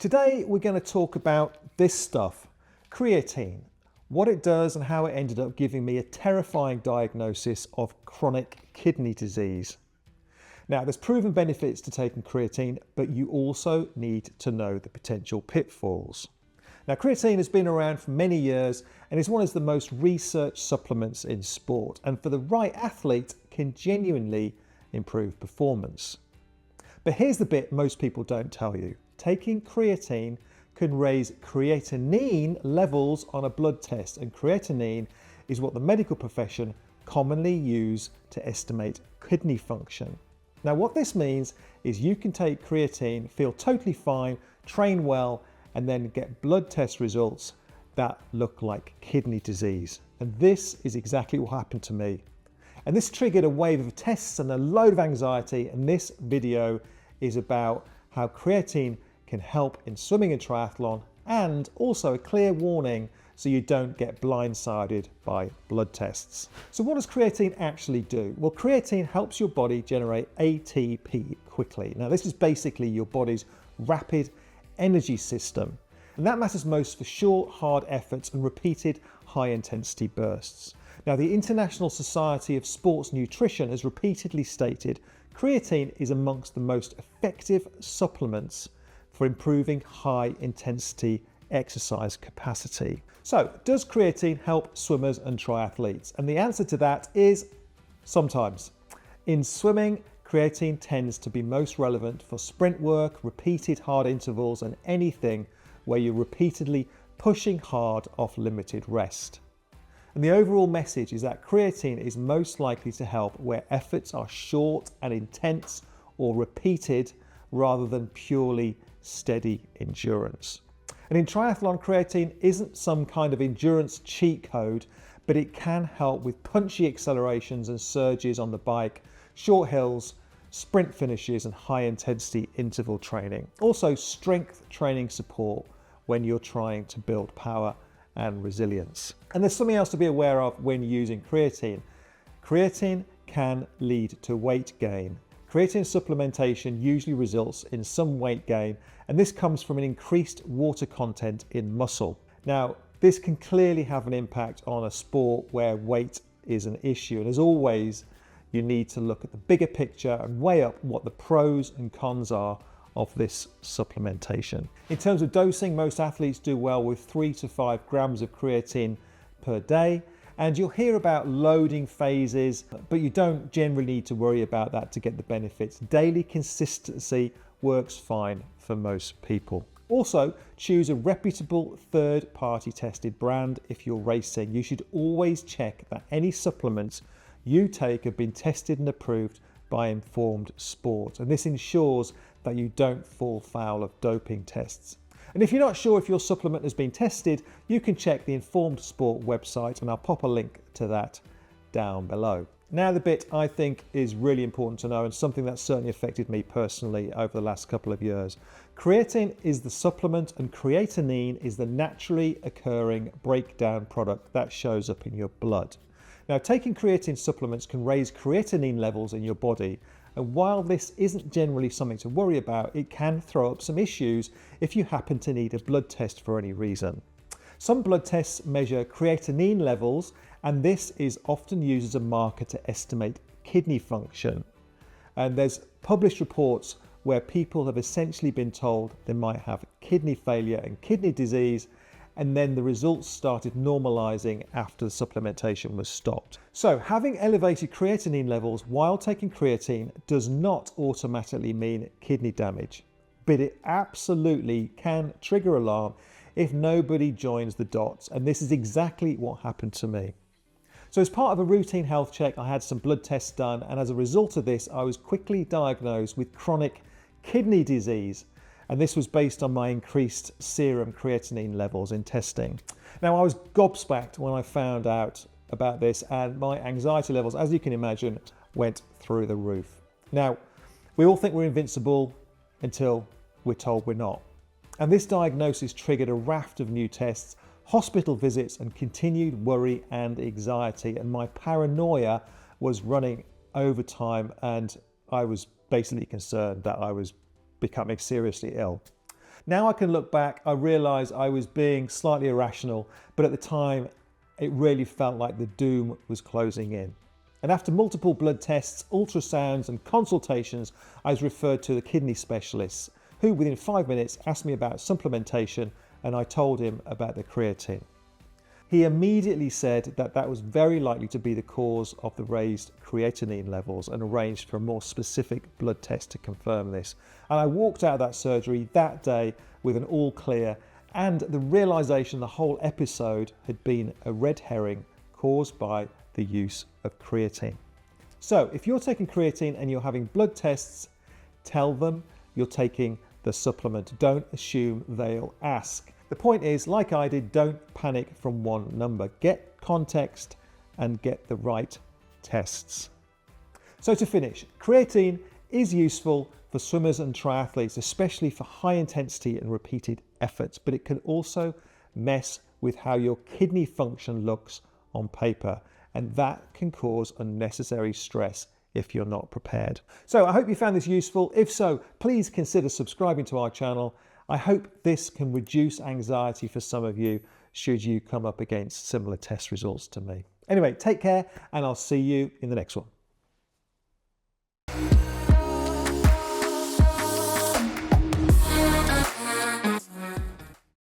Today we're going to talk about this stuff, creatine, what it does and how it ended up giving me a terrifying diagnosis of chronic kidney disease. Now, there's proven benefits to taking creatine, but you also need to know the potential pitfalls. Now, creatine has been around for many years and is one of the most researched supplements in sport, and for the right athlete can genuinely improve performance. But here's the bit most people don't tell you. Taking creatine can raise creatinine levels on a blood test, and creatinine is what the medical profession commonly use to estimate kidney function. Now, what this means is you can take creatine, feel totally fine, train well, and then get blood test results that look like kidney disease. And this is exactly what happened to me. And this triggered a wave of tests and a load of anxiety, and this video is about how creatine can help in swimming and triathlon, and also a clear warning so you don't get blindsided by blood tests. So what does creatine actually do? Well, creatine helps your body generate ATP quickly. Now, this is basically your body's rapid energy system, and that matters most for short, hard efforts and repeated high-intensity bursts. Now, the International Society of Sports Nutrition has repeatedly stated creatine is amongst the most effective supplements for improving high-intensity exercise capacity. So, does creatine help swimmers and triathletes? And the answer to that is sometimes. In swimming, creatine tends to be most relevant for sprint work, repeated hard intervals, and anything where you're repeatedly pushing hard off limited rest. And the overall message is that creatine is most likely to help where efforts are short and intense or repeated rather than purely steady endurance. And in triathlon, creatine isn't some kind of endurance cheat code, but it can help with punchy accelerations and surges on the bike, short hills, sprint finishes, and high intensity interval training. Also, strength training support when you're trying to build power and resilience. And there's something else to be aware of when using creatine. Creatine can lead to weight gain. Creatine supplementation usually results in some weight gain, and this comes from an increased water content in muscle. Now, this can clearly have an impact on a sport where weight is an issue, and as always, you need to look at the bigger picture and weigh up what the pros and cons are of this supplementation. In terms of dosing, most athletes do well with 3 to 5 grams of creatine per day. And you'll hear about loading phases, but you don't generally need to worry about that to get the benefits. Daily consistency works fine for most people. Also, choose a reputable third-party tested brand if you're racing. You should always check that any supplements you take have been tested and approved by Informed Sport. And this ensures that you don't fall foul of doping tests. And if you're not sure if your supplement has been tested, you can check the Informed Sport website, and I'll pop a link to that down below. Now, the bit I think is really important to know, and something that's certainly affected me personally over the last couple of years. Creatine is the supplement, and creatinine is the naturally occurring breakdown product that shows up in your blood. Now, taking creatine supplements can raise creatinine levels in your body, and while this isn't generally something to worry about, it can throw up some issues if you happen to need a blood test for any reason. Some blood tests measure creatinine levels, and this is often used as a marker to estimate kidney function. And there's published reports where people have essentially been told they might have kidney failure and kidney disease, and then the results started normalizing after the supplementation was stopped. So having elevated creatinine levels while taking creatine does not automatically mean kidney damage, but it absolutely can trigger alarm if nobody joins the dots, and this is exactly what happened to me. So as part of a routine health check, I had some blood tests done, and as a result of this, I was quickly diagnosed with chronic kidney disease. And this was based on my increased serum creatinine levels in testing. Now, I was gobsmacked when I found out about this, and my anxiety levels, as you can imagine, went through the roof. Now, we all think we're invincible until we're told we're not. And this diagnosis triggered a raft of new tests, hospital visits, and continued worry and anxiety. And my paranoia was running overtime, and I was basically concerned that I was becoming seriously ill. Now I can look back, I realise I was being slightly irrational, but at the time it really felt like the doom was closing in. And after multiple blood tests, ultrasounds and consultations, I was referred to the kidney specialists, who within 5 minutes asked me about supplementation, and I told him about the creatine. He immediately said that that was very likely to be the cause of the raised creatinine levels and arranged for a more specific blood test to confirm this. And I walked out of that surgery that day with an all clear and the realization the whole episode had been a red herring caused by the use of creatine. So if you're taking creatine and you're having blood tests, tell them you're taking the supplement. Don't assume they'll ask. The point is, like I did, don't panic from one number. Get context and get the right tests. So to finish, creatine is useful for swimmers and triathletes, especially for high intensity and repeated efforts, but it can also mess with how your kidney function looks on paper, and that can cause unnecessary stress if you're not prepared. So I hope you found this useful. If so, please consider subscribing to our channel. I hope this can reduce anxiety for some of you should you come up against similar test results to me. Anyway, take care, and I'll see you in the next one.